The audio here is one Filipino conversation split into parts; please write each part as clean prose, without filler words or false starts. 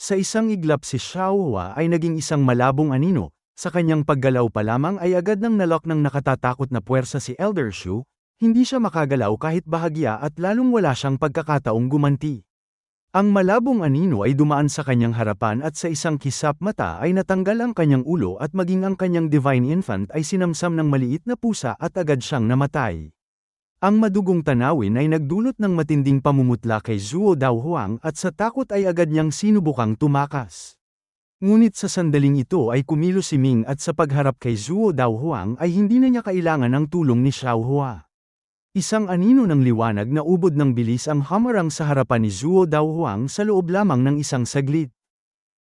Sa isang iglap si Xiaohua ay naging isang malabong anino, sa kanyang paggalaw pa lamang ay agad nang nalock ng nakatatakot na puwersa si Elder Shu, hindi siya makagalaw kahit bahagya at lalong wala siyang pagkakataong gumanti. Ang malabong anino ay dumaan sa kanyang harapan at sa isang kisap mata ay natanggal ang kanyang ulo at maging ang kanyang divine infant ay sinamsam ng maliit na pusa at agad siyang namatay. Ang madugong tanawin ay nagdulot ng matinding pamumutla kay Zhuo Daohuang at sa takot ay agad niyang sinubukang tumakas. Ngunit sa sandaling ito ay kumilos si Ming at sa pagharap kay Zhuo Daohuang ay hindi na niya kailangan ang tulong ni Xiaohua. Isang anino ng liwanag na ubod ng bilis ang hamarang sa harapan ni Zhuo Daohuang sa loob lamang ng isang saglit.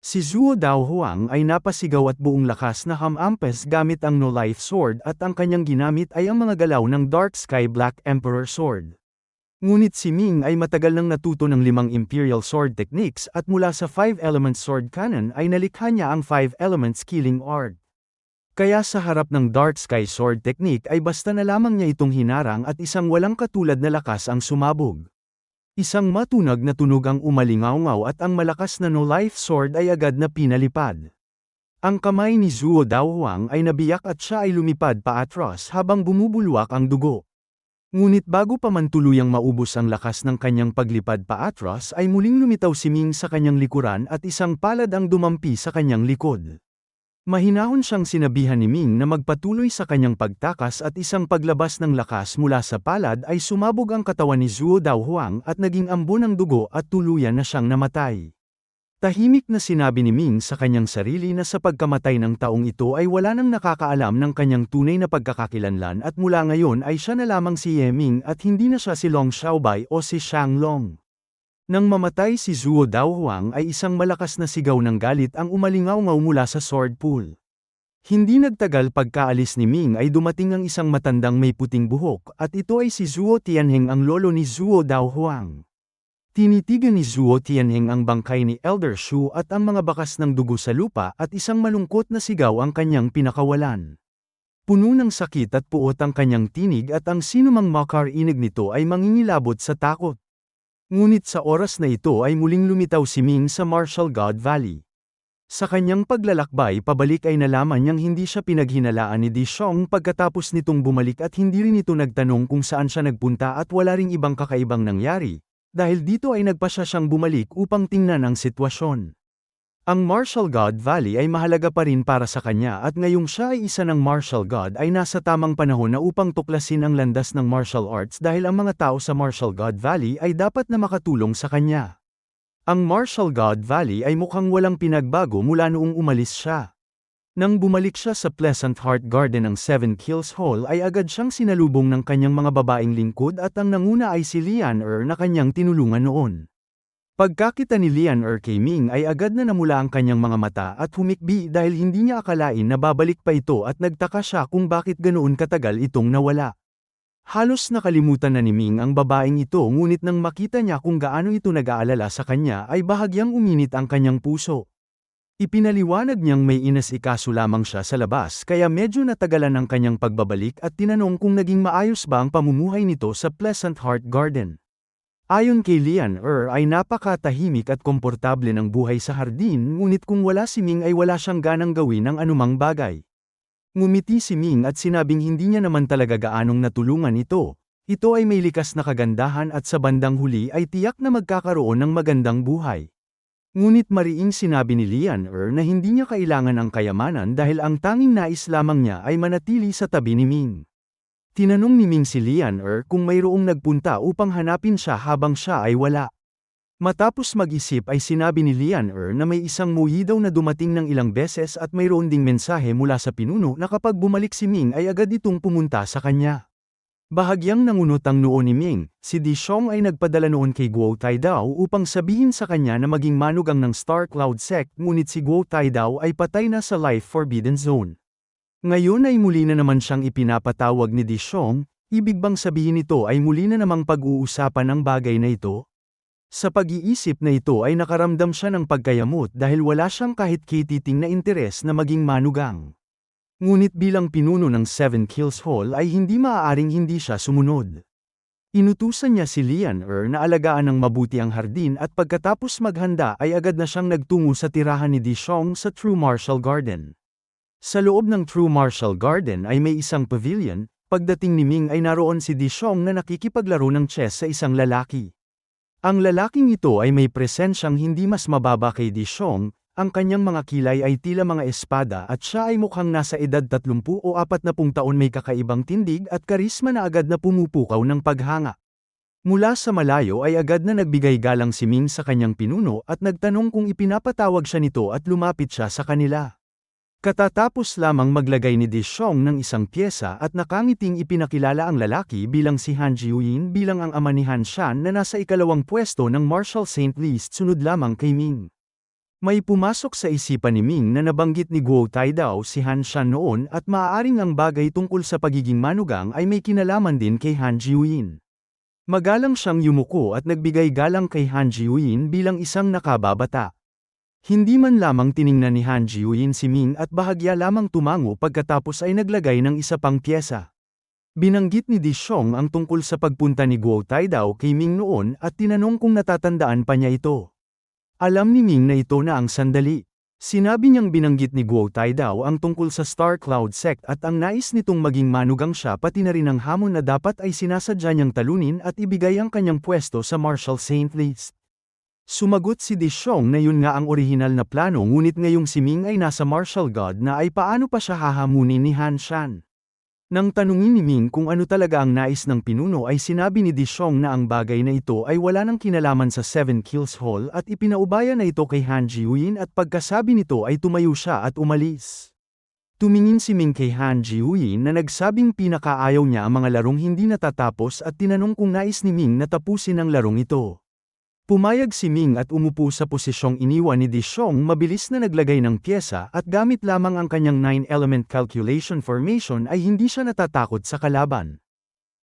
Si Zhuo Daohuang ay napasigaw at buong lakas na hamampes gamit ang no-life sword at ang kanyang ginamit ay ang mga galaw ng Dark Sky Black Emperor Sword. Ngunit si Ming ay matagal nang natuto ng 5 Imperial Sword Techniques at mula sa 5 Elements Sword Cannon ay nalikha niya ang 5 Elements Killing Art. Kaya sa harap ng Dark Sky Sword Technique ay basta na lamang niya itong hinarang at isang walang katulad na lakas ang sumabog. Isang matunag na tunog ang umalingaw-ngaw at ang malakas na no-life sword ay agad na pinalipad. Ang kamay ni Zhuo Daohuang ay nabiyak at siya ay lumipad paatras habang bumubulwak ang dugo. Ngunit bago pa man tuluyang maubos ang lakas ng kanyang paglipad paatras ay muling lumitaw si Ming sa kanyang likuran at isang palad ang dumampi sa kanyang likod. Mahinahon siyang sinabihan ni Ming na magpatuloy sa kanyang pagtakas at isang paglabas ng lakas mula sa palad ay sumabog ang katawan ni Zhuo Daohuang at naging ambon ng dugo at tuluyan na siyang namatay. Tahimik na sinabi ni Ming sa kanyang sarili na sa pagkamatay ng taong ito ay wala nang nakakaalam ng kanyang tunay na pagkakakilanlan at mula ngayon ay siya na lamang si Ye Ming at hindi na siya si Long Xiaobai o si Shang Long. Nang mamatay si Zhuo Daohuang ay isang malakas na sigaw ng galit ang umalingaw-ngaw mula sa sword pool. Hindi nagtagal pagkaalis ni Ming ay dumating ang isang matandang may puting buhok at ito ay si Zhuo Tianheng ang lolo ni Zhuo Daohuang. Tinitigan ni Zhuo Tianheng ang bangkay ni Elder Shu at ang mga bakas ng dugo sa lupa at isang malungkot na sigaw ang kanyang pinakawalan. Puno ng sakit at puot ang kanyang tinig at ang sinumang makarinig nito ay mangingilabot sa takot. Ngunit sa oras na ito ay muling lumitaw si Ming sa Martial God Valley. Sa kanyang paglalakbay pabalik ay nalaman niyang hindi siya pinaghinalaan ni Di Xiong pagkatapos nitong bumalik at hindi rin ito nagtanong kung saan siya nagpunta at wala ring ibang kakaibang nangyari, dahil dito ay nagpasya siyang bumalik upang tingnan ang sitwasyon. Ang Martial God Valley ay mahalaga pa rin para sa kanya at ngayong siya ay isa ng Martial God ay nasa tamang panahon na upang tuklasin ang landas ng martial arts dahil ang mga tao sa Martial God Valley ay dapat na makatulong sa kanya. Ang Martial God Valley ay mukhang walang pinagbago mula noong umalis siya. Nang bumalik siya sa Pleasant Heart Garden ng 7 Kills Hall ay agad siyang sinalubong ng kanyang mga babaeng lingkod at ang nanguna ay si Lian na kanyang tinulungan noon. Pagkakita ni Lian kay Ming ay agad na namula ang kanyang mga mata at humikbi dahil hindi niya akalain na babalik pa ito at nagtaka siya kung bakit ganoon katagal itong nawala. Halos nakalimutan na ni Ming ang babaeng ito ngunit nang makita niya kung gaano ito nag-aalala sa kanya ay bahagyang uminit ang kanyang puso. Ipinaliwanag niyang may inasikaso lamang siya sa labas kaya medyo natagalan ang kanyang pagbabalik at tinanong kung naging maayos ba ang pamumuhay nito sa Pleasant Heart Garden. Ayon kay Lian ay napakatahimik at komportable ng buhay sa hardin ngunit kung wala si Ming ay wala siyang ganang gawin ang anumang bagay. Ngumiti si Ming at sinabing hindi niya naman talaga gaanong natulungan ito. Ito ay may likas na kagandahan at sa bandang huli ay tiyak na magkakaroon ng magandang buhay. Ngunit mariing sinabi ni Lian na hindi niya kailangan ang kayamanan dahil ang tanging nais lamang niya ay manatili sa tabi ni Ming. Tinanong ni Ming si Lian kung mayroong nagpunta upang hanapin siya habang siya ay wala. Matapos mag-isip ay sinabi ni Lian na may isang muyi daw na dumating ng ilang beses at mayroon ding mensahe mula sa pinuno na kapag bumalik si Ming ay agad itong pumunta sa kanya. Bahagyang nangunot ang noo ni Ming, si Di Xiong ay nagpadala noon kay Guo Taidao upang sabihin sa kanya na maging manugang ng Star Cloud Sect ngunit si Guo Taidao ay patay na sa Life Forbidden Zone. Ngayon ay muli na naman siyang ipinapatawag ni Di Xiong, ibig bang sabihin nito ay muli na namang pag-uusapan ang bagay na ito? Sa pag-iisip na ito ay nakaramdam siya ng pagkayamot dahil wala siyang kahit kititing na interes na maging manugang. Ngunit bilang pinuno ng 7 Kills Hall ay hindi maaaring hindi siya sumunod. Inutusan niya si Lian na alagaan ng mabuti ang hardin at pagkatapos maghanda ay agad na siyang nagtungo sa tirahan ni Dishong sa True Martial Garden. Sa loob ng True Martial Garden ay may isang pavilion. Pagdating ni Ming ay naroon si Dishong na nakikipaglaro ng chess sa isang lalaki. Ang lalaking ito ay may presensyang hindi mas mababa kay Dishong, ang kanyang mga kilay ay tila mga espada at siya ay mukhang nasa edad 30 o 40 taon, may kakaibang tindig at karisma na agad na pumupukaw ng paghanga. Mula sa malayo ay agad na nagbigay galang si Ming sa kanyang pinuno at nagtanong kung ipinapatawag siya nito at lumapit siya sa kanila. Katatapos lamang maglagay ni Dishong ng isang pyesa at nakangiting ipinakilala ang lalaki bilang si Han Jiuyin bilang ang ama ni Han Shan na nasa ikalawang pwesto ng Martial Saint List sunod lamang kay Ming. May pumasok sa isipan ni Ming na nabanggit ni Guo Taidao si Han Shan noon at maaaring ang bagay tungkol sa pagiging manugang ay may kinalaman din kay Han Jiuyin. Magalang siyang yumuko at nagbigay galang kay Han Jiuyin bilang isang nakababata. Hindi man lamang tiningnan ni Han Jiuyin si Ming at bahagya lamang tumango pagkatapos ay naglagay ng isa pang pyesa. Binanggit ni Dishong ang tungkol sa pagpunta ni Guo Taidao kay Ming noon at tinanong kung natatandaan pa niya ito. Alam ni Ming na ito na ang sandali. Sinabi niyang binanggit ni Guo Taidao ang tungkol sa Star Cloud Sect at ang nais nitong maging manugang siya, pati na rin ang hamon na dapat ay sinasadya niyang talunin at ibigay ang kanyang pwesto sa Martial Saint List. Sumagot si Dishong na yun nga ang orihinal na plano, ngunit ngayong si Ming ay nasa Martial God na ay paano pa siya hahamunin ni Han Shan. Nang tanungin ni Ming kung ano talaga ang nais ng pinuno ay sinabi ni Dishong na ang bagay na ito ay wala nang kinalaman sa Seven Kills Hall at ipinaubaya na ito kay Han Jiuyin at pagkasabi nito ay tumayo siya at umalis. Tumingin si Ming kay Han Jiuyin na nagsabing pinakaayaw niya ang mga larong hindi natatapos at tinanong kung nais ni Ming na tapusin ang larong ito. Pumayag si Ming at umupo sa posisyong iniwan ni Dishong, mabilis na naglagay ng pyesa at gamit lamang ang kanyang 9-element calculation formation ay hindi siya natatakot sa kalaban.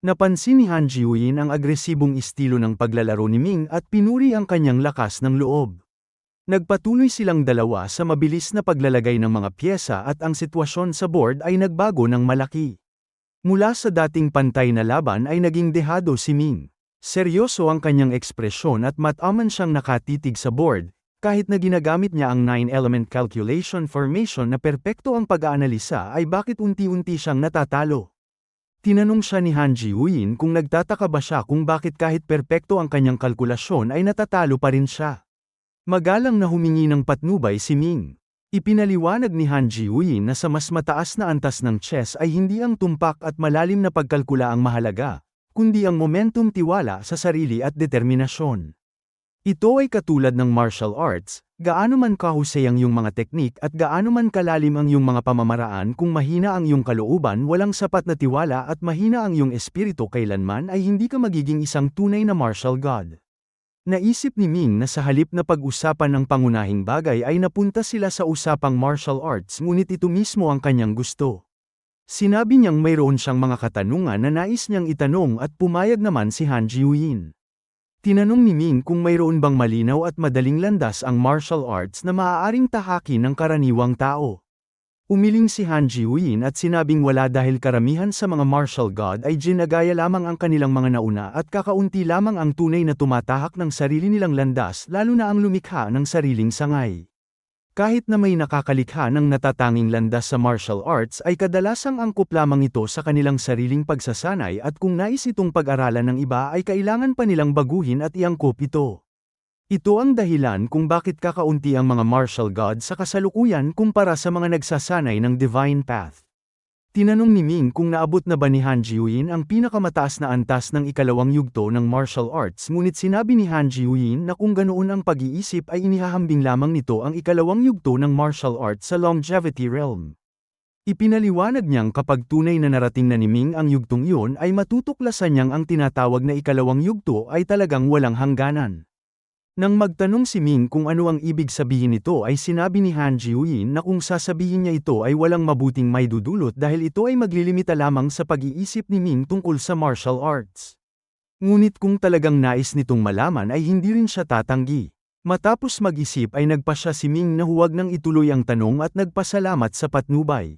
Napansin ni Han Jiuyin ang agresibong estilo ng paglalaro ni Ming at pinuri ang kanyang lakas ng loob. Nagpatuloy silang dalawa sa mabilis na paglalagay ng mga pyesa at ang sitwasyon sa board ay nagbago ng malaki. Mula sa dating pantay na laban ay naging dehado si Ming. Seryoso ang kanyang ekspresyon at mataman siyang nakatitig sa board, kahit na ginagamit niya ang 9-element calculation formation na perpekto ang pag-aanalisa ay bakit unti-unti siyang natatalo. Tinanong siya ni Han Jiuyin kung nagtataka ba siya kung bakit kahit perpekto ang kanyang kalkulasyon ay natatalo pa rin siya. Magalang na humingi ng patnubay si Ming. Ipinaliwanag ni Han Jiuyin na sa mas mataas na antas ng chess ay hindi ang tumpak at malalim na pagkalkula ang mahalaga, kundi ang momentum, tiwala sa sarili at determinasyon. Ito ay katulad ng martial arts, gaano man kahusay ang iyong mga teknik at gaano man kalalim ang iyong mga pamamaraan, kung mahina ang iyong kalooban, walang sapat na tiwala at mahina ang iyong espiritu, kailanman ay hindi ka magiging isang tunay na martial god. Naisip ni Ming na sa halip na pag-usapan ng pangunahing bagay ay napunta sila sa usapang martial arts, ngunit ito mismo ang kanyang gusto. Sinabi niyang mayroon siyang mga katanungan na nais niyang itanong at pumayag naman si Han Jiuyin. Tinanong ni Ming kung mayroon bang malinaw at madaling landas ang martial arts na maaaring tahakin ng karaniwang tao. Umiling si Han Jiuyin at sinabing wala, dahil karamihan sa mga martial god ay ginagaya lamang ang kanilang mga nauna at kakaunti lamang ang tunay na tumatahak ng sarili nilang landas, lalo na ang lumikha ng sariling sangay. Kahit na may nakakalikha ng natatanging landas sa martial arts ay kadalasang angkop lamang ito sa kanilang sariling pagsasanay, at kung nais itong pag-aralan ng iba ay kailangan pa nilang baguhin at iangkop ito. Ito ang dahilan kung bakit kakaunti ang mga martial gods sa kasalukuyan kumpara sa mga nagsasanay ng divine path. Tinanong ni Ming kung naabot na ba ni Han Jiuyin ang pinakamataas na antas ng ikalawang yugto ng martial arts, ngunit sinabi ni Han Jiuyin na kung ganoon ang pag-iisip ay inihahambing lamang nito ang ikalawang yugto ng martial arts sa longevity realm. Ipinaliwanag niyang kapag tunay na narating na ni Ming ang yugtong iyon ay matutuklasan niyang ang tinatawag na ikalawang yugto ay talagang walang hangganan. Nang magtanong si Ming kung ano ang ibig sabihin nito ay sinabi ni Han Jiuyin na kung sasabihin niya ito ay walang mabuting maidudulot, dahil ito ay maglilimita lamang sa pag-iisip ni Ming tungkol sa martial arts. Ngunit kung talagang nais nitong malaman ay hindi rin siya tatanggi. Matapos mag-isip ay nagpasya si Ming na huwag nang ituloy ang tanong at nagpasalamat sa patnubay.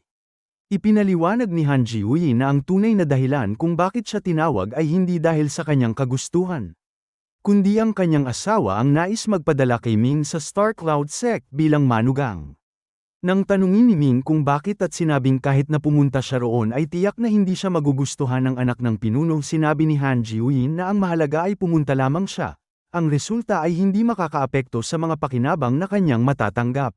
Ipinaliwanag ni Han Ji-woo na ang tunay na dahilan kung bakit siya tinawag ay hindi dahil sa kanyang kagustuhan, kundi ang kanyang asawa ang nais magpadala kay Ming sa Star Cloud Sect bilang manugang. Nang tanungin ni Ming kung bakit at sinabing kahit na pumunta siya roon ay tiyak na hindi siya magugustuhan ng anak ng pinuno, sinabi ni Han Ji-woo na ang mahalaga ay pumunta lamang siya. Ang resulta ay hindi makakaapekto sa mga pakinabang na kanyang matatanggap.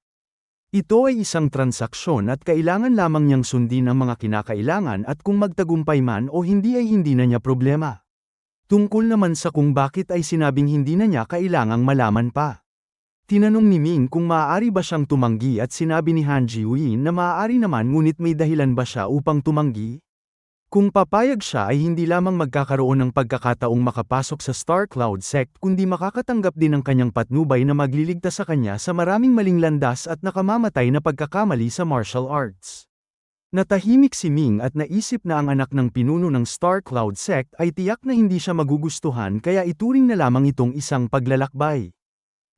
Ito ay isang transaksyon at kailangan lamang niyang sundin ang mga kinakailangan at kung magtagumpay man o hindi ay hindi na niya problema. Tungkol naman sa kung bakit ay sinabing hindi na niya kailangang malaman pa. Tinanong ni Ming kung maaari ba siyang tumanggi at sinabi ni Han Ji-woo na maaari naman ngunit may dahilan ba siya upang tumanggi? Kung papayag siya ay hindi lamang magkakaroon ng pagkakataong makapasok sa Star Cloud Sect kundi makakatanggap din ng kanyang patnubay na magliligtas sa kanya sa maraming maling landas at nakamamatay na pagkakamali sa martial arts. Natahimik si Ming at naisip na ang anak ng pinuno ng Star Cloud Sect ay tiyak na hindi siya magugustuhan kaya ituring na lamang itong isang paglalakbay.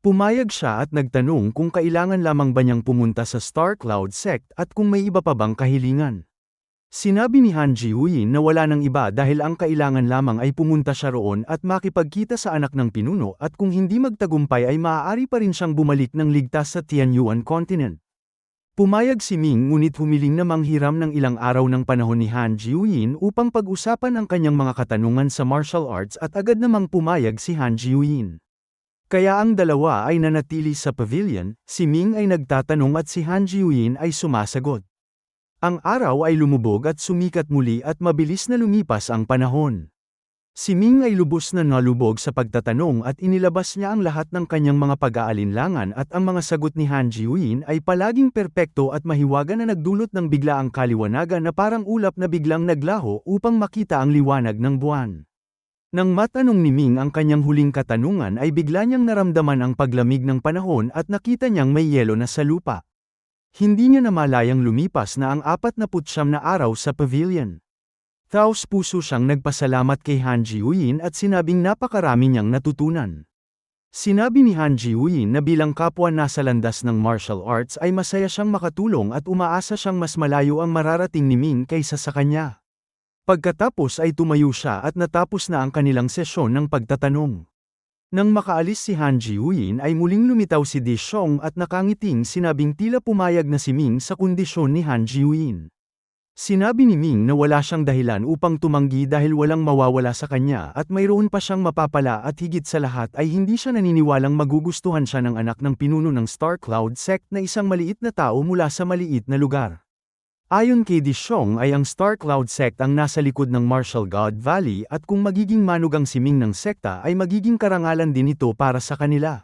Pumayag siya at nagtanong kung kailangan lamang ba niyang pumunta sa Star Cloud Sect at kung may iba pa bang kahilingan. Sinabi ni Han Ji-woo na wala nang iba dahil ang kailangan lamang ay pumunta siya roon at makipagkita sa anak ng pinuno at kung hindi magtagumpay ay maaari pa rin siyang bumalik ng ligtas sa Tianyuan Continent. Pumayag si Ming ngunit humiling na manghiram ng ilang araw ng panahon ni Han Ji-woo upang pag-usapan ang kanyang mga katanungan sa martial arts at agad namang pumayag si Han Ji-woo. Kaya ang dalawa ay nanatili sa pavilion, si Ming ay nagtatanong at si Han Ji-woo ay sumasagot. Ang araw ay lumubog at sumikat muli at mabilis na lumipas ang panahon. Si Ming ay lubos na nalubog sa pagtatanong at inilabas niya ang lahat ng kanyang mga pag-aalinlangan at ang mga sagot ni Han Ji-woo ay palaging perpekto at mahiwaga na nagdulot ng biglaang kaliwanagan na parang ulap na biglang naglaho upang makita ang liwanag ng buwan. Nang matanong ni Ming ang kanyang huling katanungan ay bigla niyang naramdaman ang paglamig ng panahon at nakita niyang may yelo na sa lupa. Hindi niya namalayang lumipas na ang 49 na araw sa pavilion. Taos puso siyang nagpasalamat kay Han Ji-woo at sinabing napakarami niyang natutunan. Sinabi ni Han Ji-woo na bilang kapwa nasa landas ng martial arts ay masaya siyang makatulong at umaasa siyang mas malayo ang mararating ni Ming kaysa sa kanya. Pagkatapos ay tumayo siya at natapos na ang kanilang sesyon ng pagtatanong. Nang makaalis si Han Ji-woo ay muling lumitaw si Di Xiong at nakangiting sinabing tila pumayag na si Ming sa kondisyon ni Han Ji-woo. Sinabi ni Ming na wala siyang dahilan upang tumanggi dahil walang mawawala sa kanya at mayroon pa siyang mapapala at higit sa lahat ay hindi siya naniniwalang magugustuhan siya ng anak ng pinuno ng Star Cloud Sect na isang maliit na tao mula sa maliit na lugar. Ayon kay Di Xiong ay ang Star Cloud Sect ang nasa likod ng Martial God Valley at kung magiging manugang si Ming ng sekta ay magiging karangalan din ito para sa kanila.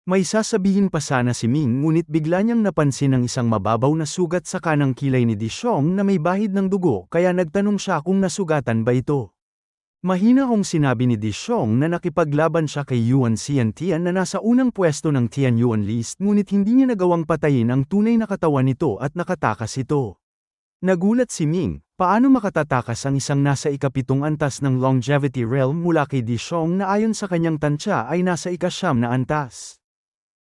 May sasabihin pa sana si Ming ngunit bigla niyang napansin ang isang mababaw na sugat sa kanang kilay ni Di Xiong na may bahid ng dugo kaya nagtanong siya kung nasugatan ba ito. Mahina hong sinabi ni Di Xiong na nakipaglaban siya kay Yuan Xiantian na nasa unang pwesto ng Tianyuan list ngunit hindi niya nagawang patayin ang tunay na katawan nito at nakatakas ito. Nagulat si Ming, paano makatatakas ang isang nasa ikapitong antas ng longevity realm mula kay Di Xiong na ayon sa kanyang tansya ay nasa ikasyam na antas.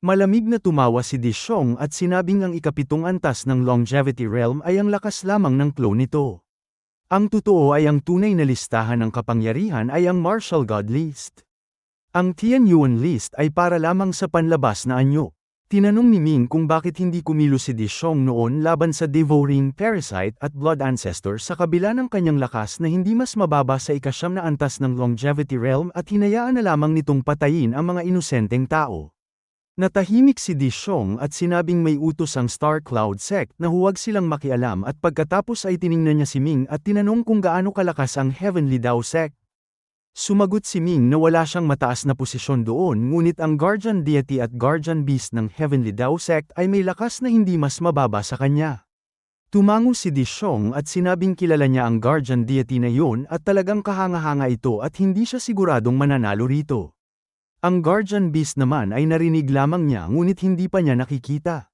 Malamig na tumawa si Di Xiong at sinabing ang ikapitong antas ng longevity realm ay ang lakas lamang ng clone nito. Ang totoo ay ang tunay na listahan ng kapangyarihan ay ang Martial God List. Ang Tianyuan List ay para lamang sa panlabas na anyo. Tinanong ni Ming kung bakit hindi kumilos si Di Xiong noon laban sa Devouring Parasite at Blood Ancestor sa kabila ng kanyang lakas na hindi mas mababa sa ikasyam na antas ng Longevity Realm at hinayaan na lamang nitong patayin ang mga inosenteng tao. Natahimik si Di Xiong at sinabing may utos ang Star Cloud Sect na huwag silang makialam at pagkatapos ay tiningnan niya si Ming at tinanong kung gaano kalakas ang Heavenly Dao Sect. Sumagot si Ming na wala siyang mataas na posisyon doon ngunit ang Guardian Deity at Guardian Beast ng Heavenly Dao Sect ay may lakas na hindi mas mababa sa kanya. Tumango si Di Xiong at sinabing kilala niya ang Guardian Deity na yun at talagang kahanga-hanga ito at hindi siya siguradong mananalo rito. Ang Guardian Beast naman ay narinig lamang niya ngunit hindi pa niya nakikita.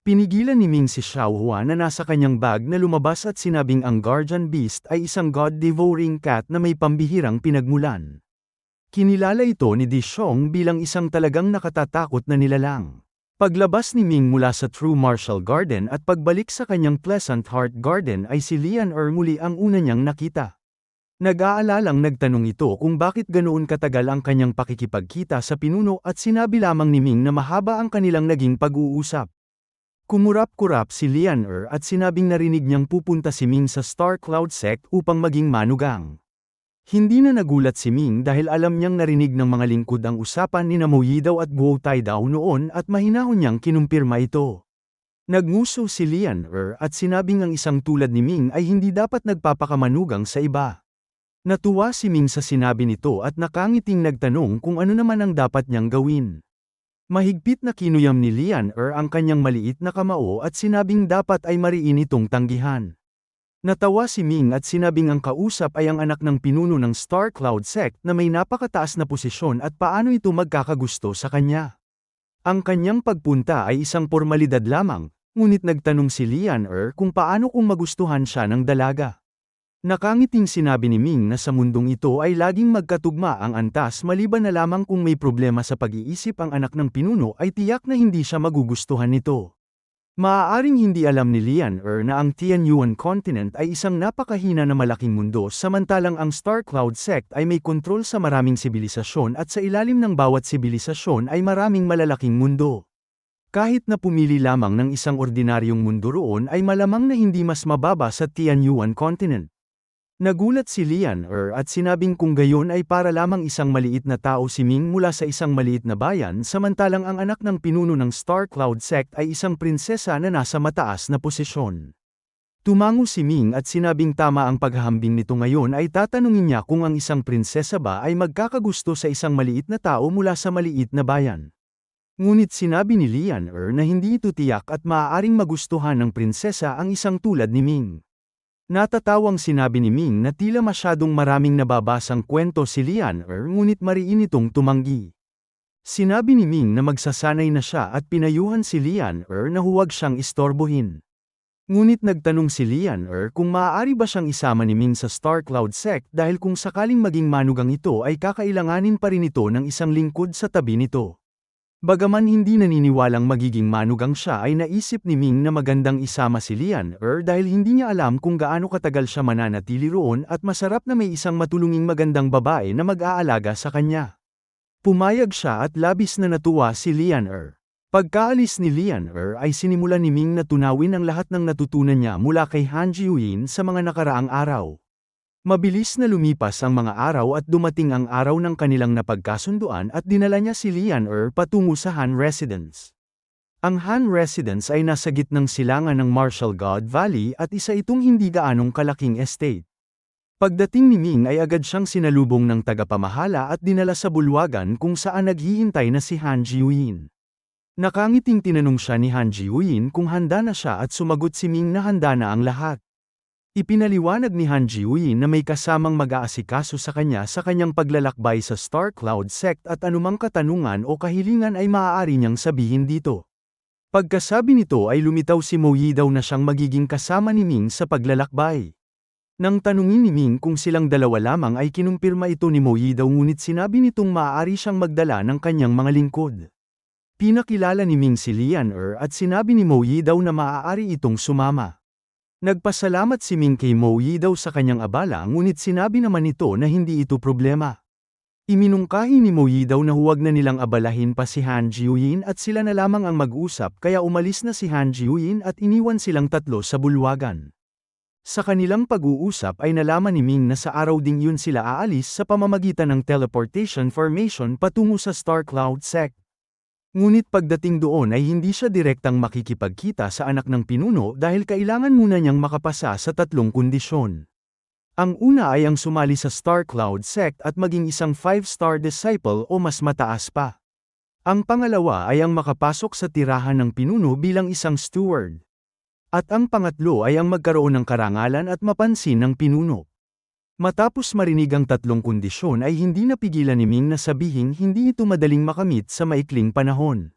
Pinigilan ni Ming si Xiaohua na nasa kanyang bag na lumabas at sinabing ang Guardian Beast ay isang God-devouring cat na may pambihirang pinagmulan. Kinilala ito ni Di Xiong bilang isang talagang nakatatakot na nilalang. Paglabas ni Ming mula sa True Martial Garden at pagbalik sa kanyang Pleasant Heart Garden ay si Lian-er muli ang una niyang nakita. Nag-aalalang nagtanong ito kung bakit ganoon katagal ang kanyang pakikipagkita sa pinuno at sinabi lamang ni Ming na mahaba ang kanilang naging pag-uusap. Kumurap-kurap si Lian-er at sinabing narinig niyang pupunta si Ming sa Star Cloud Sect upang maging manugang. Hindi na nagulat si Ming dahil alam niyang narinig ng mga lingkod ang usapan ni Mo Yidaw at Guo Taidao noon at mahinahon niyang kinumpirma ito. Nagnguso si Lian-er at sinabing ang isang tulad ni Ming ay hindi dapat nagpapakamanugang sa iba. Natuwa si Ming sa sinabi nito at nakangiting nagtanong kung ano naman ang dapat niyang gawin. Mahigpit na kinuyam ni Lian-er ang kanyang maliit na kamao at sinabing dapat ay mariin itong tanggihan. Natawa si Ming at sinabing ang kausap ay ang anak ng pinuno ng Star Cloud Sect na may napakataas na posisyon at paano ito magkakagusto sa kanya. Ang kanyang pagpunta ay isang formalidad lamang, ngunit nagtanong si Lian-er kung paano kung magustuhan siya ng dalaga. Nakangiting sinabi ni Ming na sa mundong ito ay laging magkatugma ang antas maliban na lamang kung may problema sa pag-iisip ang anak ng pinuno ay tiyak na hindi siya magugustuhan nito. Maaaring hindi alam ni Lian-er na ang Tianyuan Continent ay isang napakahina na malaking mundo samantalang ang Star Cloud Sect ay may kontrol sa maraming sibilisasyon at sa ilalim ng bawat sibilisasyon ay maraming malalaking mundo. Kahit na pumili lamang ng isang ordinaryong mundo roon ay malamang na hindi mas mababa sa Tianyuan Continent. Nagulat si Lian-er at sinabing kung gayon ay para lamang isang maliit na tao si Ming mula sa isang maliit na bayan samantalang ang anak ng pinuno ng Star Cloud Sect ay isang prinsesa na nasa mataas na posisyon. Tumango si Ming at sinabing tama ang paghahambing nito ngayon ay tatanungin niya kung ang isang prinsesa ba ay magkakagusto sa isang maliit na tao mula sa maliit na bayan. Ngunit sinabi ni Lian-er na hindi ito tiyak at maaaring magustuhan ng prinsesa ang isang tulad ni Ming. Natatawang sinabi ni Ming na tila masyadong maraming nababasang kwento si Lian-er ngunit mariin itong tumanggi. Sinabi ni Ming na magsasanay na siya at pinayuhan si Lian-er na huwag siyang istorbohin. Ngunit nagtanong si Lian-er kung maaari ba siyang isama ni Ming sa Star Cloud Sect dahil kung sakaling maging manugang ito ay kakailanganin pa rin ito ng isang lingkod sa tabi nito. Bagaman hindi naniniwalang magiging manugang siya ay naisip ni Ming na magandang isama si Lian-er dahil hindi niya alam kung gaano katagal siya mananatili roon at masarap na may isang matulunging magandang babae na mag-aalaga sa kanya. Pumayag siya at labis na natuwa si Lian-er. Pagkaalis ni Lian-er ay sinimulan ni Ming na tunawin ang lahat ng natutunan niya mula kay Han Jiuyin sa mga nakaraang araw. Mabilis na lumipas ang mga araw at dumating ang araw ng kanilang napagkasunduan at dinala niya si Lian-er patungo sa Han Residence. Ang Han Residence ay nasa gitnang silangan ng Martial God Valley at isa itong hindi gaanong kalaking estate. Pagdating ni Ming ay agad siyang sinalubong ng tagapamahala at dinala sa bulwagan kung saan naghihintay na si Han Jiuyin. Nakangiting tinanong siya ni Han Jiuyin kung handa na siya at sumagot si Ming na handa na ang lahat. Ipinaliwanag ni Han Jiuyin na may kasamang mag-aasikaso sa kanyang paglalakbay sa Star Cloud Sect at anumang katanungan o kahilingan ay maaari niyang sabihin dito. Pagkasabi nito ay lumitaw si Mo Yidaw na siyang magiging kasama ni Ming sa paglalakbay. Nang tanungin ni Ming kung silang dalawa lamang ay kinumpirma ito ni Mo Yidaw ngunit sinabi nitong maaari siyang magdala ng kanyang mga lingkod. Pinakilala ni Ming si Lian-er at sinabi ni Mo Yidaw na maaari itong sumama. Nagpasalamat si Ming kay Mo Yidaw sa kanyang abala ngunit sinabi naman ito na hindi ito problema. Iminungkahi ni Mo Yidaw na huwag na nilang abalahin pa si Han Jiuyin at sila na lamang ang mag-usap kaya umalis na si Han Jiuyin at iniwan silang tatlo sa bulwagan. Sa kanilang pag-uusap ay nalaman ni Ming na sa araw ding yun sila aalis sa pamamagitan ng teleportation formation patungo sa Star Cloud Sect. Ngunit pagdating doon ay hindi siya direktang makikipagkita sa anak ng pinuno dahil kailangan muna niyang makapasa sa tatlong kondisyon. Ang una ay ang sumali sa Star Cloud Sect at maging isang 5-star disciple o mas mataas pa. Ang pangalawa ay ang makapasok sa tirahan ng pinuno bilang isang steward. At ang pangatlo ay ang magkaroon ng karangalan at mapansin ng pinuno. Matapos marinig ang tatlong kondisyon ay hindi napigilan ni Ming na sabihing hindi ito madaling makamit sa maikling panahon.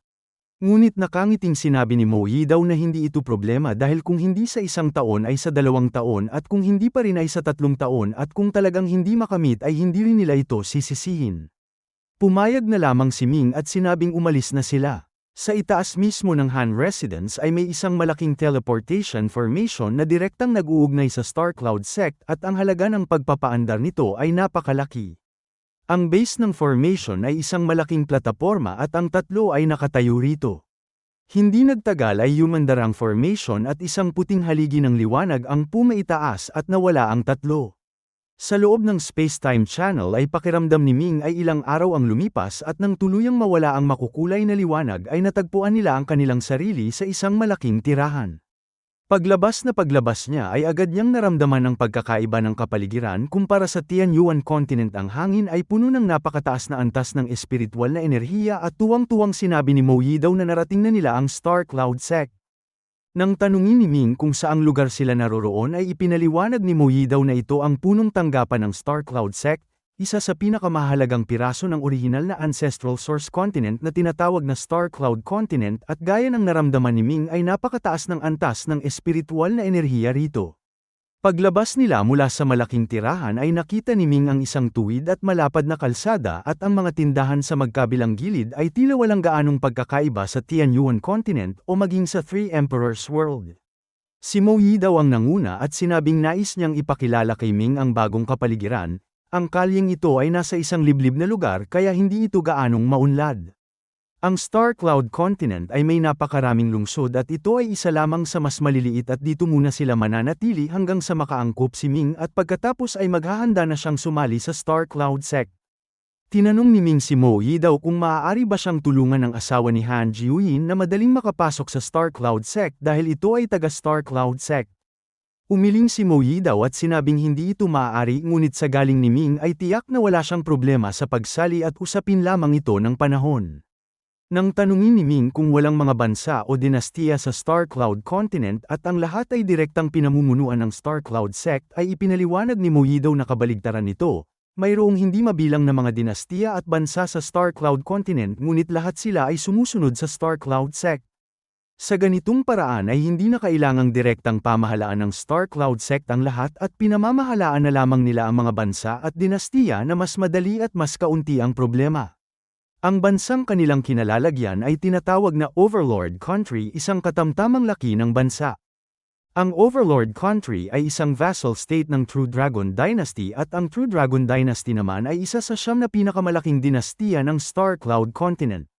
Ngunit nakangiting sinabi ni Mo Yidaw na hindi ito problema dahil kung hindi sa 1 taon ay sa 2 taon at kung hindi pa rin ay sa 3 taon at kung talagang hindi makamit ay hindi rin nila ito sisisihin. Pumayag na lamang si Ming at sinabing umalis na sila. Sa itaas mismo ng Han Residence ay may isang malaking teleportation formation na direktang nag-uugnay sa Star Cloud Sect at ang halaga ng pagpapaandar nito ay napakalaki. Ang base ng formation ay isang malaking plataporma at ang tatlo ay nakatayo rito. Hindi nagtagal ay yumandarang formation at isang puting haligi ng liwanag ang pumaitaas at nawala ang tatlo. Sa loob ng space-time channel ay pakiramdam ni Ming ay ilang araw ang lumipas at nang tuluyang mawala ang makukulay na liwanag ay natagpuan nila ang kanilang sarili sa isang malaking tirahan. Paglabas niya ay agad niyang naramdaman ang pagkakaiba ng kapaligiran kumpara sa Tianyuan continent. Ang hangin ay puno ng napakataas na antas ng espiritual na enerhiya at tuwang-tuwang sinabi ni Mo Yi daw na narating na nila ang Star Cloud Sect. Nang tanungin ni Ming kung saang lugar sila naroroon ay ipinaliwanag ni Mo Yi daw na ito ang punong tanggapan ng Star Cloud Sect, isa sa pinakamahalagang piraso ng orihinal na ancestral source continent na tinatawag na Star Cloud Continent at gaya ng naramdaman ni Ming ay napakataas ng antas ng espiritual na enerhiya rito. Paglabas nila mula sa malaking tirahan ay nakita ni Ming ang isang tuwid at malapad na kalsada at ang mga tindahan sa magkabilang gilid ay tila walang gaanong pagkakaiba sa Tianyuan continent o maging sa Three Emperors World. Si Mo Yi daw ang nanguna at sinabing nais niyang ipakilala kay Ming ang bagong kapaligiran. Ang kalyeng ito ay nasa isang liblib na lugar kaya hindi ito gaanong maunlad. Ang Star Cloud Continent ay may napakaraming lungsod at ito ay isa lamang sa mas maliliit at dito muna sila mananatili hanggang sa makaangkop si Ming at pagkatapos ay maghahanda na siyang sumali sa Star Cloud Sect. Tinanong ni Ming si Mo Yi daw kung maaari ba siyang tulungan ng asawa ni Han Jiuyin na madaling makapasok sa Star Cloud Sect dahil ito ay taga Star Cloud Sect. Umiling si Mo Yi daw at sinabing hindi ito maaari ngunit sa galing ni Ming ay tiyak na wala siyang problema sa pagsali at usapin lamang ito ng panahon. Nang tanungin ni Ming kung walang mga bansa o dinastiya sa Star Cloud Continent at ang lahat ay direktang pinamumunuan ng Star Cloud Sect ay ipinaliwanag ni Mo Yi daw na kabaligtaran nito, mayroong hindi mabilang na mga dinastiya at bansa sa Star Cloud Continent ngunit lahat sila ay sumusunod sa Star Cloud Sect. Sa ganitong paraan ay hindi na kailangang direktang pamahalaan ng Star Cloud Sect ang lahat at pinamamahalaan na lamang nila ang mga bansa at dinastiya na mas madali at mas kaunti ang problema. Ang bansang kanilang kinalalagyan ay tinatawag na Overlord Country, isang katamtamang laki ng bansa. Ang Overlord Country ay isang vassal state ng True Dragon Dynasty at ang True Dragon Dynasty naman ay isa sa 9 na pinakamalaking dinastiya ng Star Cloud Continent.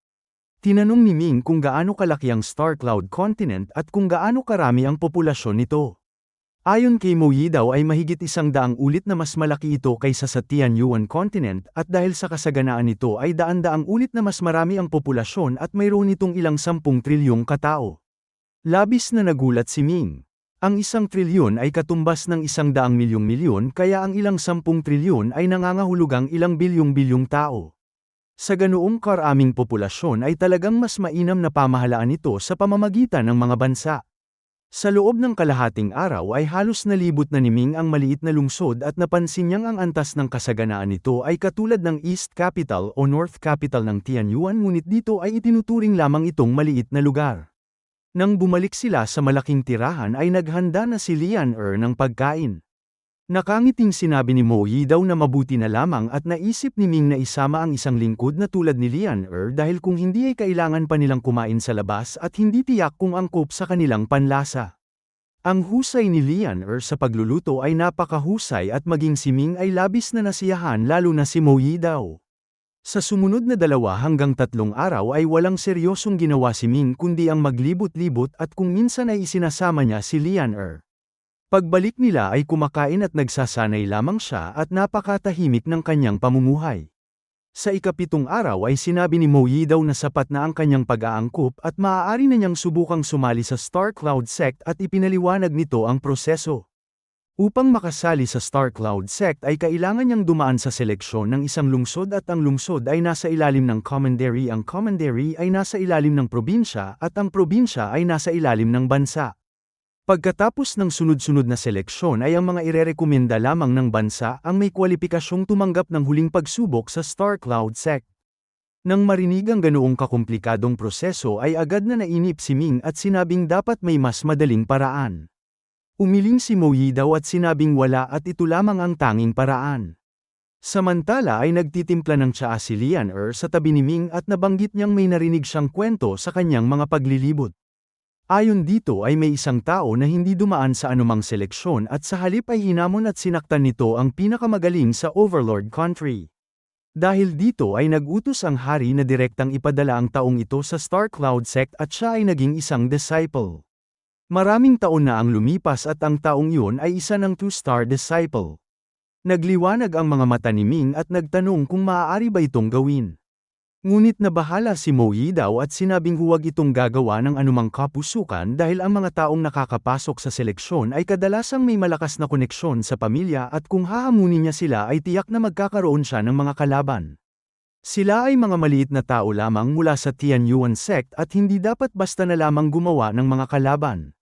Tinanong ni Ming kung gaano kalaki ang Star Cloud Continent at kung gaano karami ang populasyon nito. Ayon kay Mo Yi daw ay mahigit 100 ulit na mas malaki ito kaysa sa Tianyuan Continent at dahil sa kasaganaan nito ay daan-daang ulit na mas marami ang populasyon at mayroon itong ilang 10 trilyong katao. Labis na nagulat si Ming. Ang 1 trilyon ay katumbas ng 100 milyong kaya ang ilang 10 trilyon ay nangangahulugang ilang bilyong-bilyong tao. Sa ganoong karaming populasyon ay talagang mas mainam na pamahalaan ito sa pamamagitan ng mga bansa. Sa loob ng kalahating araw ay halos nalibot na ni Ming ang maliit na lungsod at napansin niyang ang antas ng kasaganaan nito ay katulad ng East Capital o North Capital ng Tianyuan ngunit dito ay itinuturing lamang itong maliit na lugar. Nang bumalik sila sa malaking tirahan ay naghanda na si Lian ng pagkain. Nakangiting sinabi ni Mo Yi daw na mabuti na lamang at naisip ni Ming na isama ang isang lingkod na tulad ni Lian dahil kung hindi ay kailangan pa nilang kumain sa labas at hindi tiyak kung angkop sa kanilang panlasa. Ang husay ni Lian sa pagluluto ay napakahusay at maging si Ming ay labis na nasiyahan lalo na si Mo Yi daw. Sa sumunod na 2 hanggang 3 araw ay walang seryosong ginawa si Ming kundi ang maglibot-libot at kung minsan ay isinasama niya si Lian Pagbalik nila ay kumakain at nagsasanay lamang siya at napakatahimik ng kanyang pamumuhay. Sa ika-7 araw ay sinabi ni Mo Yi daw na sapat na ang kanyang pag-aangkop at maaari na niyang subukang sumali sa Star Cloud Sect at ipinaliwanag nito ang proseso. Upang makasali sa Star Cloud Sect ay kailangan niyang dumaan sa seleksyon ng isang lungsod at ang lungsod ay nasa ilalim ng commandery, ang commandery ay nasa ilalim ng probinsya at ang probinsya ay nasa ilalim ng bansa. Pagkatapos ng sunod-sunod na seleksyon ay ang mga irerekomenda lamang ng bansa ang may kwalipikasyong tumanggap ng huling pagsubok sa Star Cloud Sect. Nang marinig ang ganoong kakomplikadong proseso ay agad na nainip si Ming at sinabing dapat may mas madaling paraan. Umiling si Mo Yi daw at sinabing wala at ito lamang ang tanging paraan. Samantala ay nagtitimpla ng tsaa si Lian sa tabi ni Ming at nabanggit niyang may narinig siyang kwento sa kanyang mga paglilibot. Ayon dito ay may isang tao na hindi dumaan sa anumang seleksyon at sa halip ay hinamon at sinaktan nito ang pinakamagaling sa Overlord Country. Dahil dito ay nag-utos ang hari na direktang ipadala ang taong ito sa Star Cloud Sect at siya ay naging isang disciple. Maraming taon na ang lumipas at ang taong iyon ay isa ng two-star disciple. Nagliwanag ang mga mata ni Ming at nagtanong kung maaari ba itong gawin. Ngunit nabahala si Mo Yidaw at sinabing huwag itong gagawa ng anumang kapusukan dahil ang mga taong nakakapasok sa seleksyon ay kadalasang may malakas na koneksyon sa pamilya at kung hahamunin niya sila ay tiyak na magkakaroon siya ng mga kalaban. Sila ay mga maliit na tao lamang mula sa Tianyuan sect at hindi dapat basta na lamang gumawa ng mga kalaban.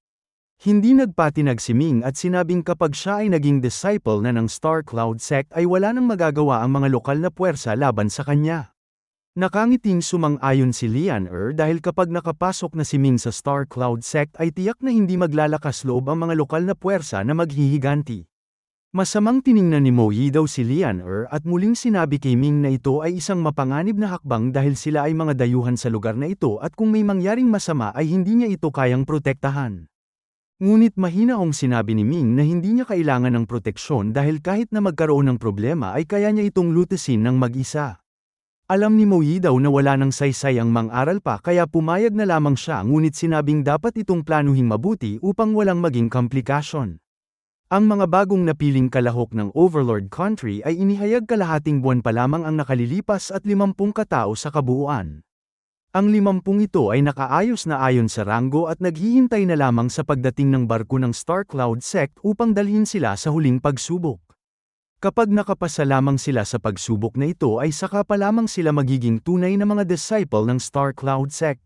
Hindi nagpatinag si Ming at sinabing kapag siya ay naging disciple na ng Star Cloud Sect ay wala nang magagawa ang mga lokal na puwersa laban sa kanya. Nakangiting sumang-ayon si Lian dahil kapag nakapasok na si Ming sa Star Cloud Sect ay tiyak na hindi maglalakas loob ang mga lokal na puwersa na maghihiganti. Masamang tiningnan ni Mo Yidaw si Lian at muling sinabi kay Ming na ito ay isang mapanganib na hakbang dahil sila ay mga dayuhan sa lugar na ito at kung may mangyaring masama ay hindi niya ito kayang protektahan. Ngunit mahinahong sinabi ni Ming na hindi niya kailangan ng proteksyon dahil kahit na magkaroon ng problema ay kaya niya itong lutasin ng mag-isa. Alam ni Mo Yidaw na wala ng saysay ang mang-aral pa kaya pumayag na lamang siya ngunit sinabing dapat itong planuhing mabuti upang walang maging komplikasyon. Ang mga bagong napiling kalahok ng Overlord Country ay inihayag kalahating buwan pa lamang ang nakalilipas at 50 katao sa kabuuan. Ang 50 ito ay nakaayos na ayon sa ranggo at naghihintay na lamang sa pagdating ng barko ng Star Cloud Sect upang dalhin sila sa huling pagsubok. Kapag nakapasa lamang sila sa pagsubok na ito ay saka pa lamang sila magiging tunay na mga disciple ng Star Cloud Sect.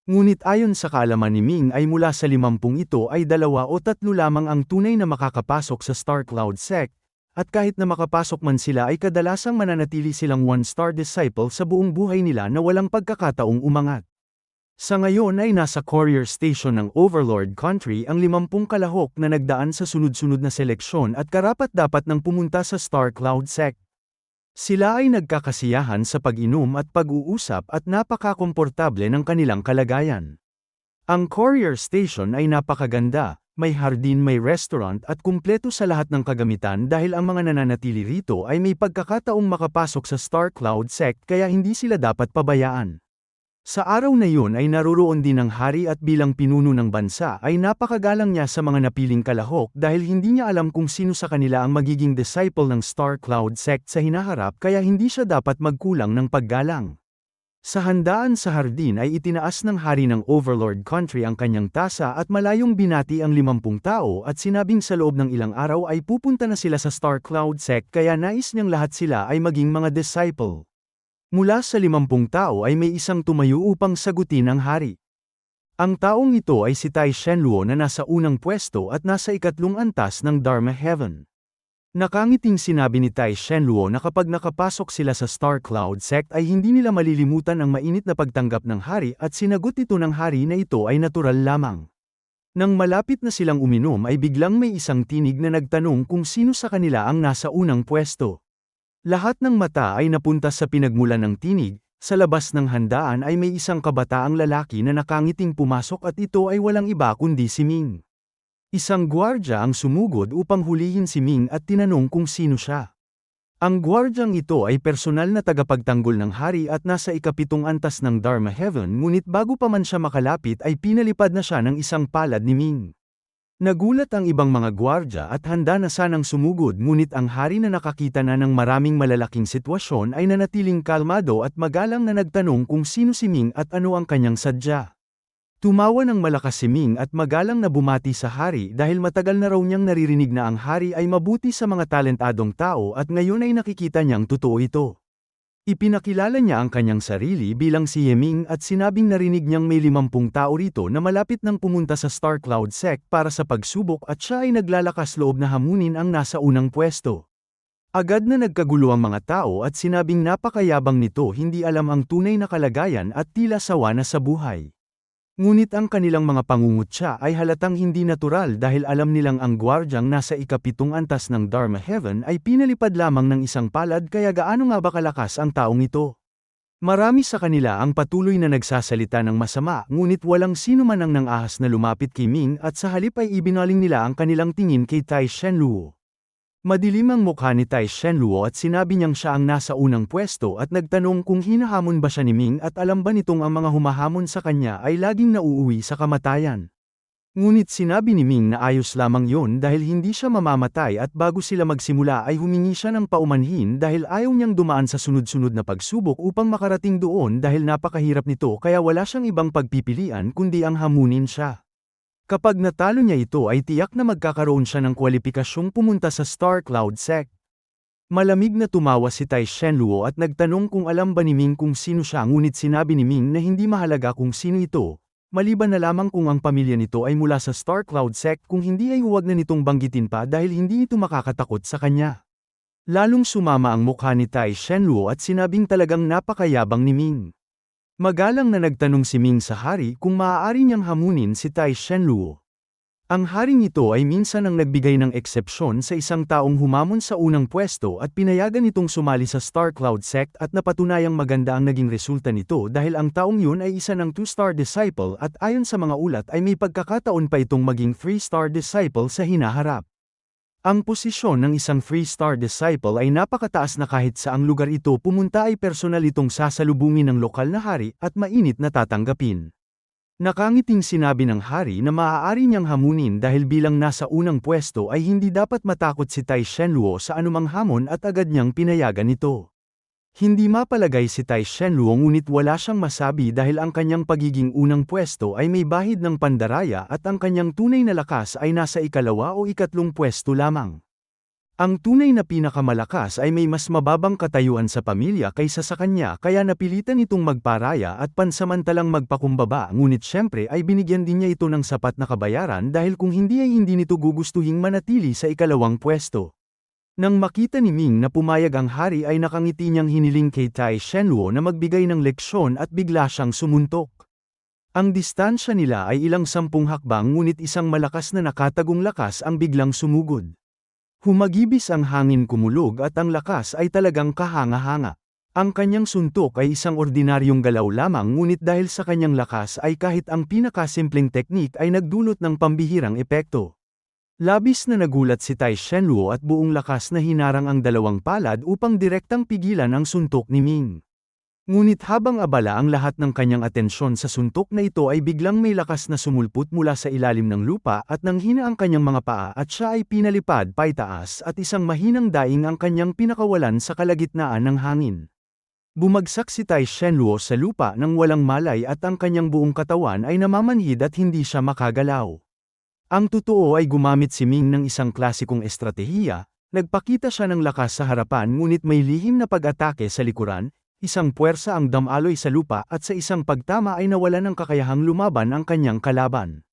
Ngunit ayon sa kaalaman ni Ming ay mula sa 50 ito ay 2 o 3 lamang ang tunay na makakapasok sa Star Cloud Sect, at kahit na makapasok man sila ay kadalasang mananatili silang one-star disciple sa buong buhay nila na walang pagkakataong umangat. Sa ngayon ay nasa courier station ng Overlord Country ang 50 kalahok na nagdaan sa sunod-sunod na seleksyon at karapat-dapat nang pumunta sa Star Cloud Sect. Sila ay nagkakasiyahan sa pag-inom at pag-uusap at napakakomportable ng kanilang kalagayan. Ang courier station ay napakaganda, may hardin, may restaurant at kumpleto sa lahat ng kagamitan dahil ang mga nananatili rito ay may pagkakataong makapasok sa Star Cloud Sect kaya hindi sila dapat pabayaan. Sa araw na yun ay naroroon din ang hari at bilang pinuno ng bansa ay napakagalang niya sa mga napiling kalahok dahil hindi niya alam kung sino sa kanila ang magiging disciple ng Star Cloud Sect sa hinaharap kaya hindi siya dapat magkulang ng paggalang. Sa handaan sa hardin ay itinaas ng hari ng Overlord Country ang kanyang tasa at malayong binati ang 50 tao at sinabing sa loob ng ilang araw ay pupunta na sila sa Star Cloud Sect kaya nais niyang lahat sila ay maging mga disciple. Mula sa 50 tao ay may isang tumayo upang sagutin ang hari. Ang taong ito ay si Tai Shenluo na nasa unang pwesto at nasa ikatlong antas ng Dharma Heaven. Nakangiting sinabi ni Tai Shenluo na kapag nakapasok sila sa Star Cloud Sect ay hindi nila malilimutan ang mainit na pagtanggap ng hari at sinagot ito ng hari na ito ay natural lamang. Nang malapit na silang uminom ay biglang may isang tinig na nagtanong kung sino sa kanila ang nasa unang pwesto. Lahat ng mata ay napunta sa pinagmulan ng tinig, sa labas ng handaan ay may isang kabataang lalaki na nakangiting pumasok at ito ay walang iba kundi si Ming. Isang gwardya ang sumugod upang hulihin si Ming at tinanong kung sino siya. Ang gwardyang ito ay personal na tagapagtanggol ng hari at nasa ikapitong antas ng Dharma Heaven ngunit bago pa man siya makalapit ay pinalipad na siya ng isang palad ni Ming. Nagulat ang ibang mga gwardya at handa na sanang sumugod ngunit ang hari na nakakita na ng maraming malalaking sitwasyon ay nanatiling kalmado at magalang na nagtanong kung sino si Ming at ano ang kanyang sadya. Tumawa ng malakas si Ming at magalang na bumati sa hari dahil matagal na raw niyang naririnig na ang hari ay mabuti sa mga talentadong tao at ngayon ay nakikita niyang totoo ito. Ipinakilala niya ang kanyang sarili bilang si Yeming at sinabing narinig niyang may 50 tao rito na malapit nang pumunta sa Star Cloud Sect para sa pagsubok at siya ay naglalakas loob na hamunin ang nasa unang pwesto. Agad na nagkagulo ang mga tao at sinabing napakayabang nito, hindi alam ang tunay na kalagayan at tila sawa na sa buhay. Ngunit ang kanilang mga pangungutya ay halatang hindi natural dahil alam nilang ang gwardyang nasa ikapitong antas ng Dharma Heaven ay pinalipad lamang ng isang palad kaya gaano nga ba kalakas ang taong ito. Marami sa kanila ang patuloy na nagsasalita ng masama ngunit walang sino man ang nangahas na lumapit kay Ming at sa halip ay ibinaling nila ang kanilang tingin kay Tai Shenluo. Madilim ang mukha ni Tai Shenluo at sinabi niyang siya ang nasa unang pwesto at nagtanong kung hinahamon ba siya ni Ming at alam ba nitong ang mga humahamon sa kanya ay laging nauuwi sa kamatayan. Ngunit sinabi ni Ming na ayos lamang yon dahil hindi siya mamamatay at bago sila magsimula ay humingi siya ng paumanhin dahil ayaw niyang dumaan sa sunod-sunod na pagsubok upang makarating doon dahil napakahirap nito kaya wala siyang ibang pagpipilian kundi ang hamunin siya. Kapag natalo niya ito ay tiyak na magkakaroon siya ng kwalipikasyong pumunta sa Star Cloud Sect. Malamig na tumawa si Tai Shenluo at nagtanong kung alam ba ni Ming kung sino siya ngunit sinabi ni Ming na hindi mahalaga kung sino ito, maliban na lamang kung ang pamilya nito ay mula sa Star Cloud Sect kung hindi ay huwag na nitong banggitin pa dahil hindi ito makakatakot sa kanya. Lalong sumama ang mukha ni Tai Shenluo at sinabing talagang napakayabang ni Ming. Magalang na nagtanong si Ming sa hari kung maaari niyang hamunin si Tai Shenluo. Ang haring ito ay minsan ang nagbigay ng eksepsyon sa isang taong humamon sa unang pwesto at pinayagan itong sumali sa Star Cloud Sect at napatunayang maganda ang naging resulta nito dahil ang taong yun ay isa ng 2-star disciple at ayon sa mga ulat ay may pagkakataon pa itong maging 3-star disciple sa hinaharap. Ang posisyon ng isang 3-star disciple ay napakataas na kahit sa ang lugar ito pumunta ay personal itong sasalubungin ng lokal na hari at mainit na tatanggapin. Nakangiting sinabi ng hari na maaari niyang hamunin dahil bilang nasa unang pwesto ay hindi dapat matakot si Tai Shenluo sa anumang hamon at agad niyang pinayagan ito. Hindi mapalagay si Tai Shenluo ngunit wala siyang masabi dahil ang kanyang pagiging unang pwesto ay may bahid ng pandaraya at ang kanyang tunay na lakas ay nasa ikalawa o ikatlong pwesto lamang. Ang tunay na pinakamalakas ay may mas mababang katayuan sa pamilya kaysa sa kanya kaya napilitan itong magparaya at pansamantalang magpakumbaba ngunit syempre ay binigyan din niya ito ng sapat na kabayaran dahil kung hindi ay hindi nito gugustuhing manatili sa ikalawang pwesto. Nang makita ni Ming na pumayag ang hari ay nakangiti niyang hiniling kay Tai Shenluo na magbigay ng leksyon at bigla siyang sumuntok. Ang distansya nila ay ilang 10 hakbang ngunit isang malakas na nakatagong lakas ang biglang sumugod. Humagibis ang hangin kumulog at ang lakas ay talagang kahanga-hanga. Ang kanyang suntok ay isang ordinaryong galaw lamang ngunit dahil sa kanyang lakas ay kahit ang pinakasimpleng teknik ay nagdulot ng pambihirang epekto. Labis na nagulat si Tai Shenluo at buong lakas na hinarang ang dalawang palad upang direktang pigilan ang suntok ni Ming. Ngunit habang abala ang lahat ng kanyang atensyon sa suntok na ito ay biglang may lakas na sumulpot mula sa ilalim ng lupa at nanghina ang kanyang mga paa at siya ay pinalipad paitaas at isang mahinang daing ang kanyang pinakawalan sa kalagitnaan ng hangin. Bumagsak si Tai Shenluo sa lupa nang walang malay at ang kanyang buong katawan ay namamanhid at hindi siya makagalaw. Ang totoo ay gumamit si Ming ng isang klasikong estratehiya, nagpakita siya ng lakas sa harapan ngunit may lihim na pag-atake sa likuran, isang puwersa ang damaloy sa lupa at sa isang pagtama ay nawalan ng kakayahang lumaban ang kanyang kalaban.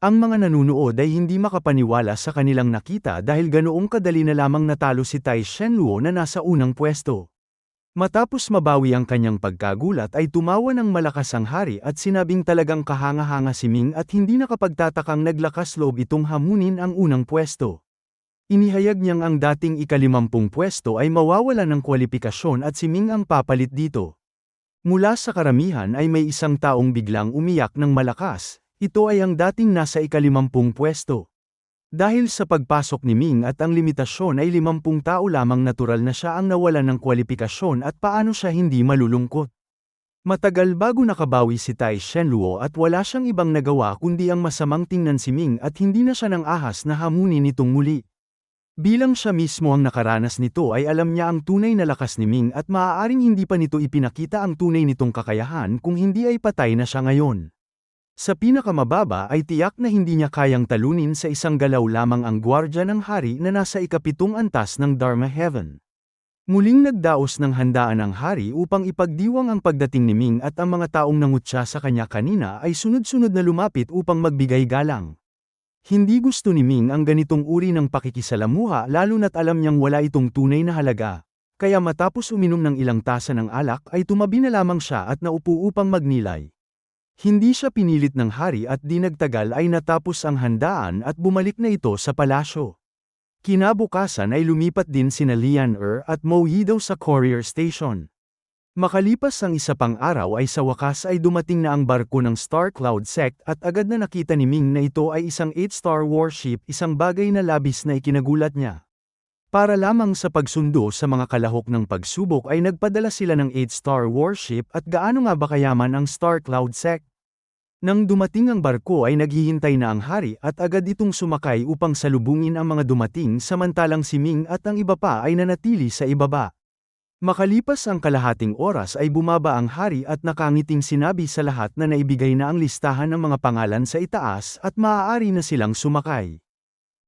Ang mga nanunood ay hindi makapaniwala sa kanilang nakita dahil ganoong kadali na lamang natalo si Tai Shenluo na nasa unang pwesto. Matapos mabawi ang kanyang pagkagulat ay tumawa ng malakas ang hari at sinabing talagang kahanga-hanga si Ming at hindi nakapagtatakang naglakas loob itong hamunin ang unang pwesto. Inihayag niyang ang dating ika-50 pwesto ay mawawala ng kwalipikasyon at si Ming ang papalit dito. Mula sa karamihan ay may isang taong biglang umiyak ng malakas, ito ay ang dating nasa ika-50 pwesto. Dahil sa pagpasok ni Ming at ang limitasyon ay 50 tao lamang natural na siya ang nawalan ng kwalipikasyon at paano siya hindi malulungkot. Matagal bago nakabawi si Tai Shenluo at wala siyang ibang nagawa kundi ang masamang tingnan si Ming at hindi na siya ng ahas na hamunin itong muli. Bilang siya mismo ang nakaranas nito ay alam niya ang tunay na lakas ni Ming at maaaring hindi pa nito ipinakita ang tunay nitong kakayahan kung hindi ay patay na siya ngayon. Sa pinakamababa ay tiyak na hindi niya kayang talunin sa isang galaw lamang ang gwardya ng hari na nasa ika-7 antas ng Dharma Heaven. Muling nagdaos ng handaan ang hari upang ipagdiwang ang pagdating ni Ming at ang mga taong nangutya sa kanya kanina ay sunod-sunod na lumapit upang magbigay galang. Hindi gusto ni Ming ang ganitong uri ng pakikisalamuha lalo na't alam niyang wala itong tunay na halaga. Kaya matapos uminom ng ilang tasa ng alak ay tumabi na lamang siya at naupo upang magnilay. Hindi siya pinilit ng hari at di nagtagal ay natapos ang handaan at bumalik na ito sa palasyo. Kinabukasan ay lumipat din sina Lian at Mo Yido sa courier station. Makalipas ang isa pang araw ay sa wakas ay dumating na ang barko ng Star Cloud Sect at agad na nakita ni Ming na ito ay isang 8-star warship, isang bagay na labis na ikinagulat niya. Para lamang sa pagsundo sa mga kalahok ng pagsubok ay nagpadala sila ng 8-star warship at gaano nga ba kayaman ang Star Cloud Sect? Nang dumating ang barko ay naghihintay na ang hari at agad itong sumakay upang salubungin ang mga dumating samantalang si Ming at ang iba pa ay nanatili sa ibaba. Makalipas ang kalahating oras ay bumaba ang hari at nakangiting sinabi sa lahat na naibigay na ang listahan ng mga pangalan sa itaas at maaari na silang sumakay.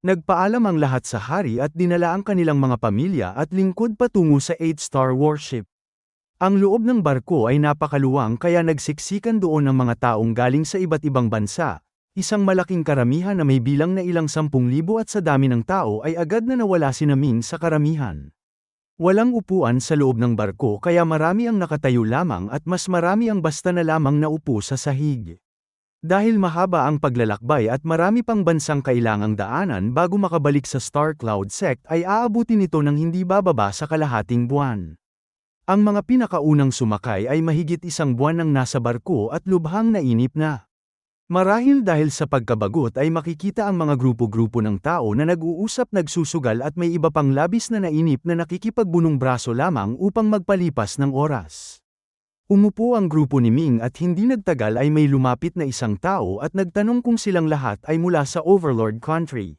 Nagpaalam ang lahat sa hari at dinala ang kanilang mga pamilya at lingkod patungo sa 8-star warship. Ang loob ng barko ay napakaluwang kaya nagsiksikan doon ang mga taong galing sa iba't ibang bansa. Isang malaking karamihan na may bilang na ilang 10,000 at sa dami ng tao ay agad na nawala si Ming sa karamihan. Walang upuan sa loob ng barko kaya marami ang nakatayo lamang at mas marami ang basta na lamang naupo sa sahig. Dahil mahaba ang paglalakbay at marami pang bansang kailangang daanan bago makabalik sa Star Cloud Sect ay aabutin ito ng hindi bababa sa kalahating buwan. Ang mga pinakaunang sumakay ay mahigit 1 buwan nang nasa barko at lubhang nainip na. Marahil dahil sa pagkabagot ay makikita ang mga grupo-grupo ng tao na nag-uusap, nagsusugal at may iba pang labis na nainip na nakikipagbunong braso lamang upang magpalipas ng oras. Umupo ang grupo ni Ming at hindi nagtagal ay may lumapit na isang tao at nagtanong kung silang lahat ay mula sa Overlord Country.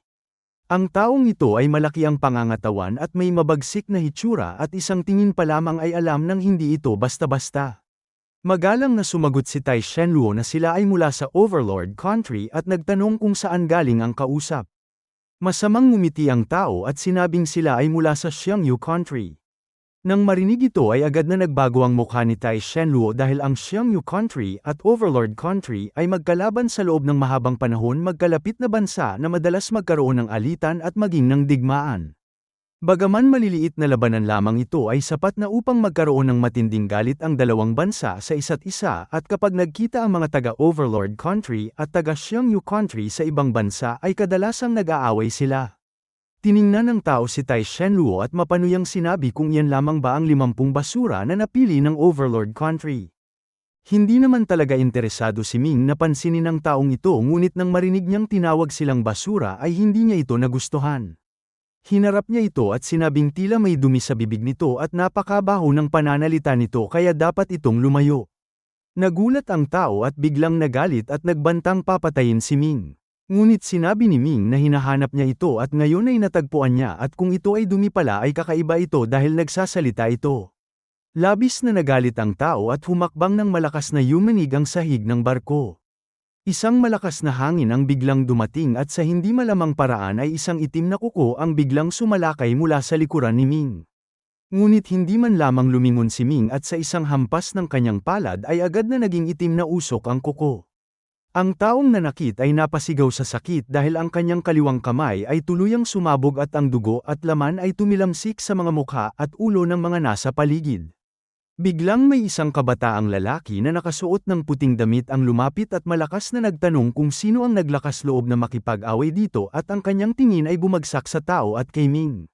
Ang taong ito ay malaki ang pangangatawan at may mabagsik na hitsura at isang tingin pa lamang ay alam nang hindi ito basta-basta. Magalang na sumagot si Tai Shenluo na sila ay mula sa Overlord Country at nagtanong kung saan galing ang kausap. Masamang ngumiti ang tao at sinabing sila ay mula sa Xiangyu Country. Nang marinig ito ay agad na nagbago ang mukha ni Tai Shenluo dahil ang Xiangyu Country at Overlord Country ay magkalaban sa loob ng mahabang panahon, magkalapit na bansa na madalas magkaroon ng alitan at maging ng digmaan. Bagaman maliliit na labanan lamang ito ay sapat na upang magkaroon ng matinding galit ang dalawang bansa sa isa't isa at kapag nagkita ang mga taga-Overlord Country at taga-Xiangyu Country sa ibang bansa ay kadalasang nag-aaway sila. Tiningnan ng tao si Tai Shenluo at mapanuyang sinabi kung iyan lamang ba ang 50 basura na napili ng Overlord Country. Hindi naman talaga interesado si Ming na pansinin ng taong ito, ngunit nang marinig niyang tinawag silang basura ay hindi niya ito nagustuhan. Hinarap niya ito at sinabing tila may dumi sa bibig nito at napakabaho ng pananalita nito kaya dapat itong lumayo. Nagulat ang tao at biglang nagalit at nagbantang papatayin si Ming. Ngunit sinabi ni Ming na hinahanap niya ito at ngayon ay natagpuan niya at kung ito ay dumi pala ay kakaiba ito dahil nagsasalita ito. Labis na nagalit ang tao at humakbang ng malakas na yumanig ang sahig ng barko. Isang malakas na hangin ang biglang dumating at sa hindi malamang paraan ay isang itim na kuko ang biglang sumalakay mula sa likuran ni Ming. Ngunit hindi man lamang lumingon si Ming at sa isang hampas ng kanyang palad ay agad na naging itim na usok ang kuko. Ang taong nanakit ay napasigaw sa sakit dahil ang kanyang kaliwang kamay ay tuluyang sumabog at ang dugo at laman ay tumilamsik sa mga mukha at ulo ng mga nasa paligid. Biglang may isang kabataang lalaki na nakasuot ng puting damit ang lumapit at malakas na nagtanong kung sino ang naglakas loob na makipag-away dito at ang kanyang tingin ay bumagsak sa tao at kay Ming.